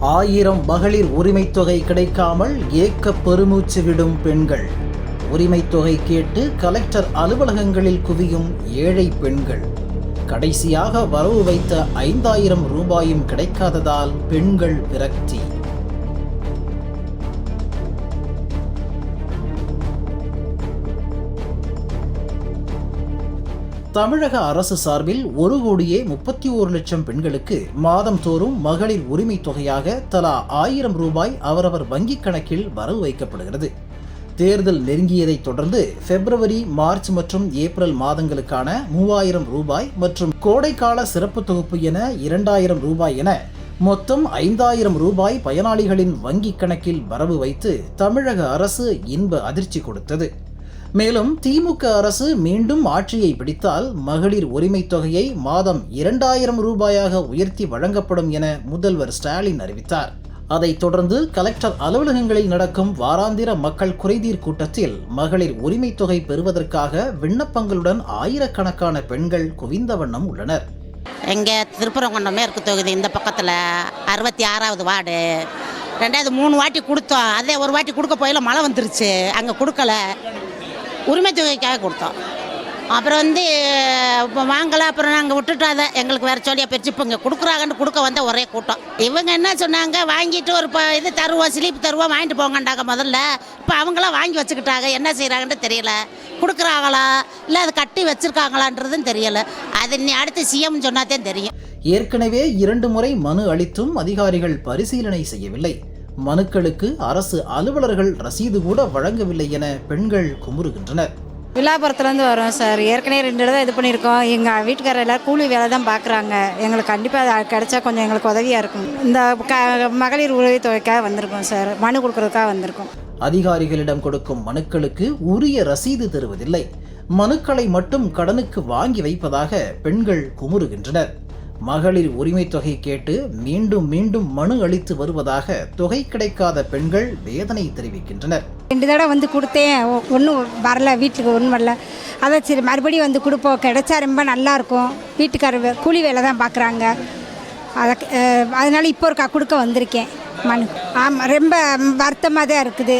1000 மகளிர் உரிமைத் தொகை கிடைக்காமல் ஏக்க பெருமூச்சு விடும் பெண்கள். உரிமைத் தொகை கேட்டு கலெக்டர் அலுவலகங்களில் குவியும் ஏழை பெண்கள். கடைசியாக வரவு வைத்த 5000 ரூபாயும் கிடைக்காததால் பெண்கள் விரக்தி. தமிழக அரசு சார்பில் 1,31,00,000 பெண்களுக்கு மாதம் தோறும் மகளிர் உரிமை தொகையாக தலா 1000 ரூபாய் அவரவர் வங்கிக் கணக்கில் வரவு வைக்கப்படுகிறது. தேர்தல் நெருங்கியதை தொடர்ந்து பிப்ரவரி, மார்ச் மற்றும் ஏப்ரல் மாதங்களுக்கான 3000 ரூபாய் மற்றும் கோடைக்கால சிறப்பு தொகுப்பு என 2000 ரூபாய் என மொத்தம் 5000 ரூபாய் பயனாளிகளின் வங்கிக் கணக்கில் வரவு வைத்து தமிழக அரசு இன்ப அதிர்ச்சி கொடுத்தது. மேலும் திமுக அரசு மீண்டும் ஆட்சியை பிடித்தால் மகளிர் உரிமைத் தொகையை மாதம் 2000 ரூபாயாக உயர்த்தி வழங்கப்படும் என முதல்வர் ஸ்டாலின் அறிவித்தார். அதைத் தொடர்ந்து கலெக்டர் அலுவலகங்களில் நடக்கும் வாராந்திர மக்கள் குறைதீர் கூட்டத்தில் மகளிர் உரிமைத் தொகை பெறுவதற்காக விண்ணப்பங்களுடன் ஆயிரக்கணக்கான பெண்கள் குவிந்த வண்ணம் உள்ளனர். எங்கே திருப்பரங்குன்றம் மேற்கு தொகுதி இந்த பக்கத்தில் 66வது வார்டு 3 வாட்டி கொடுத்தோம். அதே ஒரு வாட்டி கொடுக்க போயில மழை வந்துருச்சு, அங்கே கொடுக்கல. உரிமை தொகைக்காக கொடுத்தோம். அப்புறம் இப்போ வாங்கலாம், அப்புறம் நாங்கள் விட்டுட்டோம். எங்களுக்கு வேறு சொல்லியா பிரிச்சு இப்போ இங்கே கொடுக்குறாங்கன்னு கொடுக்க வந்த ஒரே கூட்டம். இவங்க என்ன சொன்னாங்க, வாங்கிட்டு ஒரு இது தருவோம், ஸ்லிப் தருவோம், வாங்கிட்டு போங்கண்டாங்க முதல்ல. இப்போ அவங்களாம் வாங்கி வச்சுக்கிட்டாங்க, என்ன செய்கிறாங்கன்னு தெரியல. கொடுக்குறாங்களா இல்லை அதை கட்டி வச்சுருக்காங்களான்றதும் தெரியலை. அது இன்னி அடுத்து சிஎம் சொன்னாதான் தெரியும். ஏற்கனவே 2 முறை மனு அளித்தும் அதிகாரிகள் பரிசீலனை செய்யவில்லை. மனுக்களுக்கு அரசு அலுவலர்கள் ரசீது கூட வழங்கவில்லை என பெண்கள் குமுறுகின்றனர். விழாபுரத்துலேருந்து வரோம் சார். ஏற்கனவே 2 தடவை இது பண்ணியிருக்கோம். எங்கள் வீட்டுக்காரர் எல்லோரும் கூலி வேலை தான் பார்க்குறாங்க. எங்களுக்கு கண்டிப்பாக அது கிடைச்சா கொஞ்சம் எங்களுக்கு உதவியாக இருக்கும். இந்த மகளிர் உதவி தொகைக்காக வந்திருக்கோம் சார், மனு கொடுக்கறதுக்காக வந்திருக்கோம். அதிகாரிகளிடம் கொடுக்கும் மனுக்களுக்கு உரிய ரசீது தருவதில்லை. மனுக்களை மட்டும் கடனுக்கு வாங்கி வைப்பதாக பெண்கள் குமுறுகின்றனர். மகளிர் உரிமை தொகை கேட்டு மீண்டும் மீண்டும் மனு அளித்து வருவதாக தொகை கிடைக்காத பெண்கள் வேதனை தெரிவிக்கின்றனர். 2 தடவை வந்து கொடுத்தேன், ஒன்றும் வரல, வீட்டுக்கு ஒன்றும் வரல. அதான் சரி மறுபடியும் வந்து கொடுப்போம், கிடைச்சா ரொம்ப நல்லாயிருக்கும். வீட்டுக்காரர் கூலி வேலை தான் பார்க்குறாங்க. அதனால் இப்போ ஒரு கொடுக்க வந்திருக்கேன் மனு. ஆமாம், ரொம்ப வருத்தமாக தான் இருக்குது.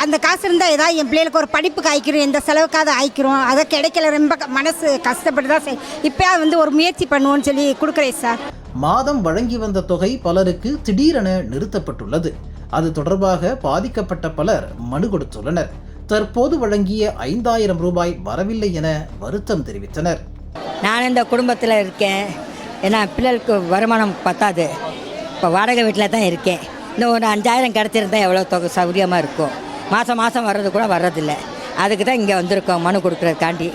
அந்த காசு இருந்தால் ஏதாவது என் பிள்ளைகளுக்கு ஒரு படிப்புக்கு ஆயிக்கிறோம், எந்த செலவுக்காவது ஆயிக்கிறோம். அதை கிடைக்கல, ரொம்ப மனசு கஷ்டப்பட்டு தான் இப்போ வந்து ஒரு முயற்சி பண்ணுவோன்னு சொல்லி கொடுக்குறேன் சார். மாதம் வழங்கி வந்த தொகை பலருக்கு திடீரென நிறுத்தப்பட்டுள்ளது. அது தொடர்பாக பாதிக்கப்பட்ட பலர் மனு கொடுத்துள்ளனர். தற்போது வழங்கிய 5000 ரூபாய் வரவில்லை என வருத்தம் தெரிவித்தனர். நான் இந்த குடும்பத்தில் இருக்கேன். ஏன்னா பிள்ளைகளுக்கு வருமானம் பத்தாது. இப்போ வாடகை வீட்டில் தான் இருக்கேன். இன்னும் ஒரு 5000 கிடச்சிருந்தா எவ்வளோ தொகை சௌகரியமாக இருக்கும். மாதம் வர்றது கூட வர்றதில்லை. அதுக்கு தான் இங்கே வந்திருக்கோம் மனு கொடுக்குறதுக்காண்டி.